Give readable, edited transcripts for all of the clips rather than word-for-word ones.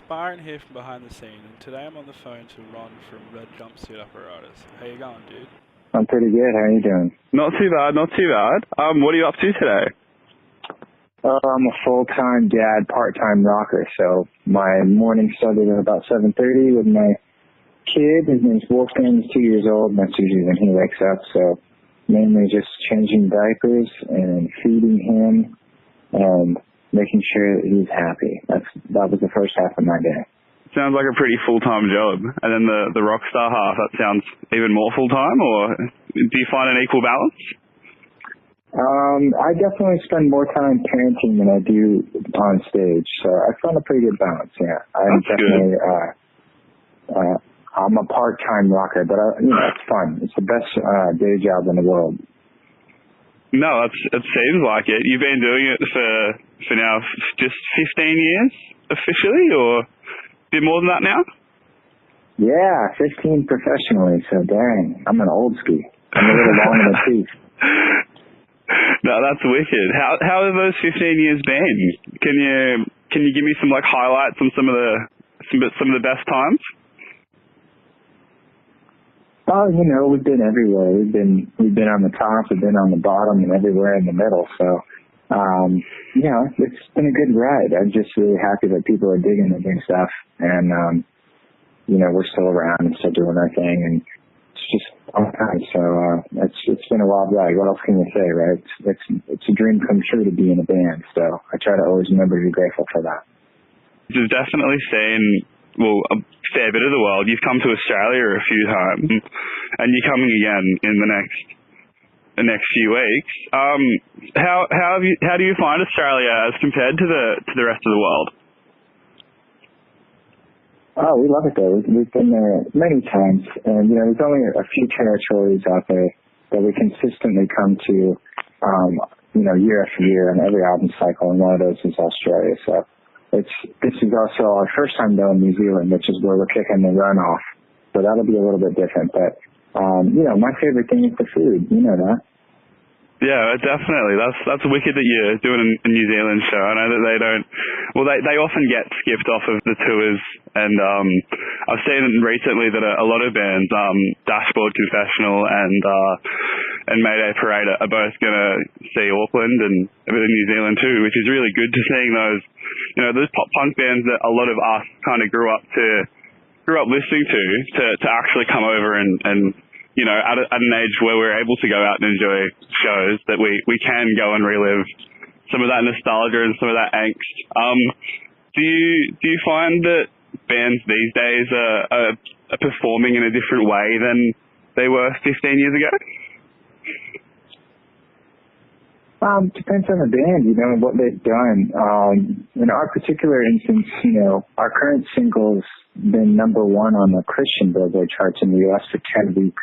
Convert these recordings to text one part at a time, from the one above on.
Byron here from Behind the Scene, and today I'm on the phone to Ron from Red Jumpsuit Apparatus. How you going, dude? I'm pretty good. How are you doing? Not too bad, not too bad. What are you up to today? I'm a full-time dad, part-time rocker. So my morning started at about 7:30 with my kid. His name's Wolfgang. He's 2 years old. And that's usually when he wakes up. So mainly just changing diapers and feeding him and making sure that he's happy. That was the first half of my day. Sounds like a pretty full-time job. And then the rock star half, that sounds even more full-time, or do you find an equal balance? I definitely spend more time parenting than I do on stage, so I found a pretty good balance. Yeah, I'm That's definitely. I'm a part-time rocker, but it's fun. It's the best day job in the world. No, it seems like it. You've been doing it for now just 15 years officially, or a bit more than that now? Yeah, 15 professionally. So dang, I'm an old ski. I'm a little long in the tooth. No, that's wicked. How have those 15 years been? Can you give me some highlights on some of the best times? Oh, we've been everywhere. We've been on the top, we've been on the bottom, and everywhere in the middle. So, it's been a good ride. I'm just really happy that people are digging the new stuff, and we're still around and still doing our thing, and it's just all time. So it's been a wild ride. What else can you say, right? It's a dream come true to be in a band. So I try to always remember to be grateful for that. You've definitely seen a fair bit of the world. You've come to Australia a few times, and you're coming again in the next few weeks. How do you find Australia as compared to the rest of the world? Oh, we love it there. We've been there many times, and there's only a few territories out there that we consistently come to, year after year on every album cycle, and one of those is Australia. So this is also our first time though in New Zealand, which is where we're kicking the run off. So that'll be a little bit different, but my favorite thing is the food. You know that. Yeah, definitely. That's wicked that you're doing a New Zealand show. I know that they often get skipped off of the tours, and I've seen recently that a lot of bands, Dashboard Confessional and Mayday Parade, are both going to see Auckland and a bit of New Zealand too, which is really good to seeing those pop punk bands that a lot of us kind of grew up listening to actually come over and at an age where we're able to go out and enjoy shows, that we can go and relive some of that nostalgia and some of that angst. Do you find that bands these days are performing in a different way than they were 15 years ago? Depends on the band, and what they've done. In our particular instance, our current single's been number one on the Christian Billboard charts in the U.S. for 10 weeks.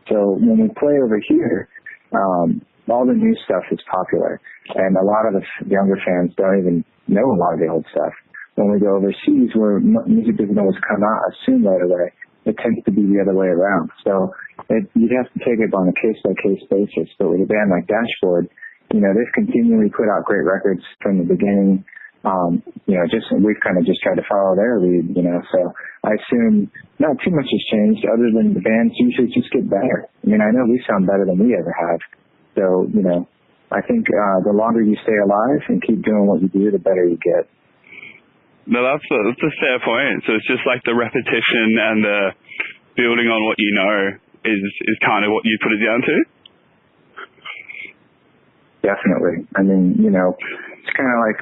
So when we play over here, all the new stuff is popular, and a lot of the younger fans don't even know a lot of the old stuff. When we go overseas, where music doesn't always come out as soon right away, it tends to be the other way around. So you'd have to take it on a case-by-case basis. But with a band like Dashboard, they've continually put out great records from the beginning. We've kind of just tried to follow their lead, So I assume not too much has changed other than the bands usually just get better. I know we sound better than we ever have. So, I think the longer you stay alive and keep doing what you do, the better you get. No, that's a fair point. So it's just like the repetition and the building on what you know is kind of what you put it down to? Definitely. It's kind of like,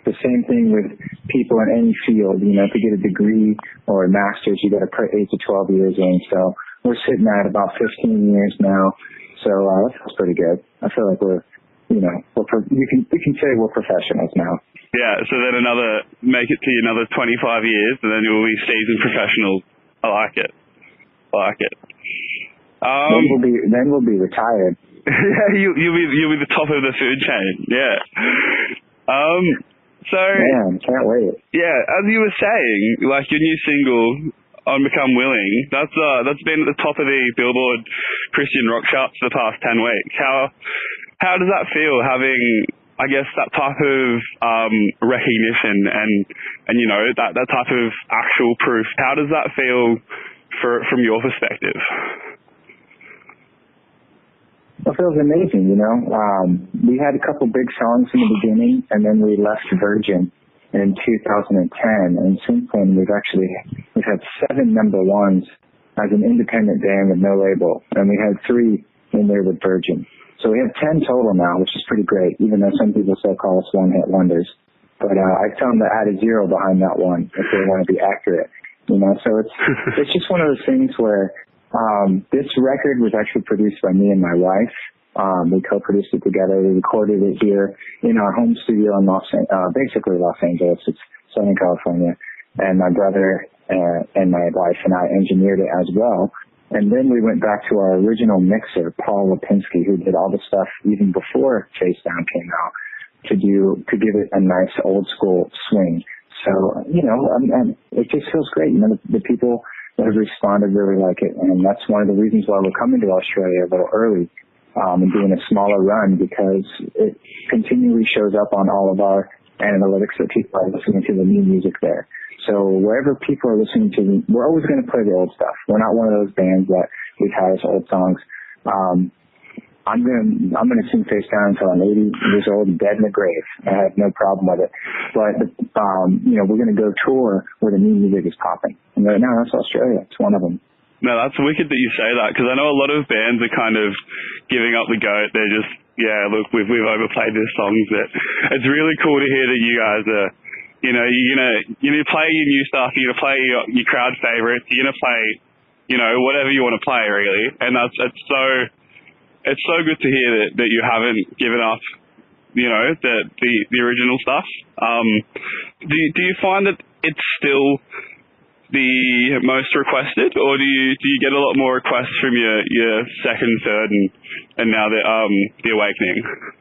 the same thing with people in any field. To get a degree or a master's, you got to put 8 to 12 years in. So we're sitting at about 15 years now. So that feels pretty good. I feel like we can say we're professionals now. Yeah. So then make it to another 25 years, and then you'll be seasoned professionals. I like it. Then we'll be retired. Yeah, you'll be the top of the food chain. Yeah. So man, can't wait. Yeah, as you were saying, your new single on Become Willing, that's been at the top of the Billboard Christian rock charts for the past 10 weeks. How does that feel, having I guess that type of recognition and you know that type of actual proof. How does that feel from your perspective? It feels amazing, you know. We had a couple big songs in the beginning, and then we left Virgin in 2010, and since then we've had 7 number ones as an independent band with no label, and we had 3 in there with Virgin. So we have 10 total now, which is pretty great, even though some people still call us one-hit wonders. But I tell them to add a 0 behind that one if they want to be accurate. You know, so it's just one of those things where this record was actually produced by me and my wife. We co-produced it together. We recorded it here in our home studio in basically Los Angeles. It's Southern California. And my brother and my wife and I engineered it as well. And then we went back to our original mixer, Paul Lipinski, who did all the stuff even before Face Down came out to give it a nice old school swing. So, you know, and it just feels great. You know, the people that have responded really like it. And that's one of the reasons why we're coming to Australia a little early and doing a smaller run, because it continually shows up on all of our analytics that people are listening to the new music there. So wherever people are listening to, we're always going to play the old stuff. We're not one of those bands that we've had as old songs. I'm gonna sing Face Down until I'm 80 years old and dead in the grave. I have no problem with it. But you know, we're gonna go tour where the new music is popping. And right now, that's Australia. It's one of them. No, that's wicked that you say that, because I know a lot of bands are kind of giving up the goat. They're just, yeah, look, we've overplayed this song. But it's really cool to hear that you guys are. You know, you're gonna play your new stuff. You're gonna play your crowd favorites. You're gonna play, you know, whatever you want to play, really. And it's so good to hear that you haven't given up, you know, the original stuff. Do you find that it's still the most requested, or do you get a lot more requests from your second, third, and now the Awakening?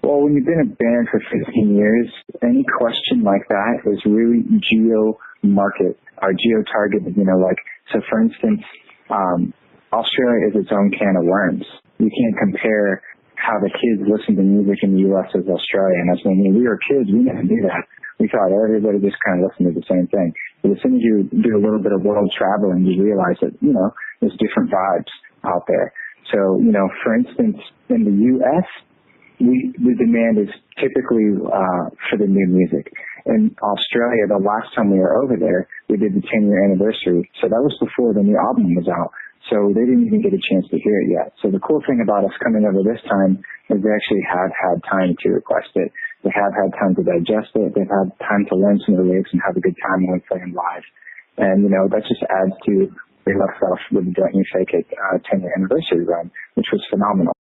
Well, when you've been a band for 15 years, any question like that is really geo-market or geo-targeted, you know, like, so for instance, Australia is its own can of worms. You can't compare how the kids listen to music in the U.S. as Australia. And that's when we were kids, we didn't do that. We thought everybody just kind of listened to the same thing. But as soon as you do a little bit of world traveling, you realize that, you know, there's different vibes out there. So, you know, for instance, in the U.S., the demand is typically for the new music. In Australia, the last time we were over there, we did the 10-year anniversary. So that was before the new album was out. So they didn't even get a chance to hear it yet. So the cool thing about us coming over this time is they actually have had time to request it. They have had time to digest it. They've had time to learn some of the lyrics and have a good time when we play them live. And, you know, that just adds to, we left off with the Don't You Fake It 10-year anniversary run, which was phenomenal.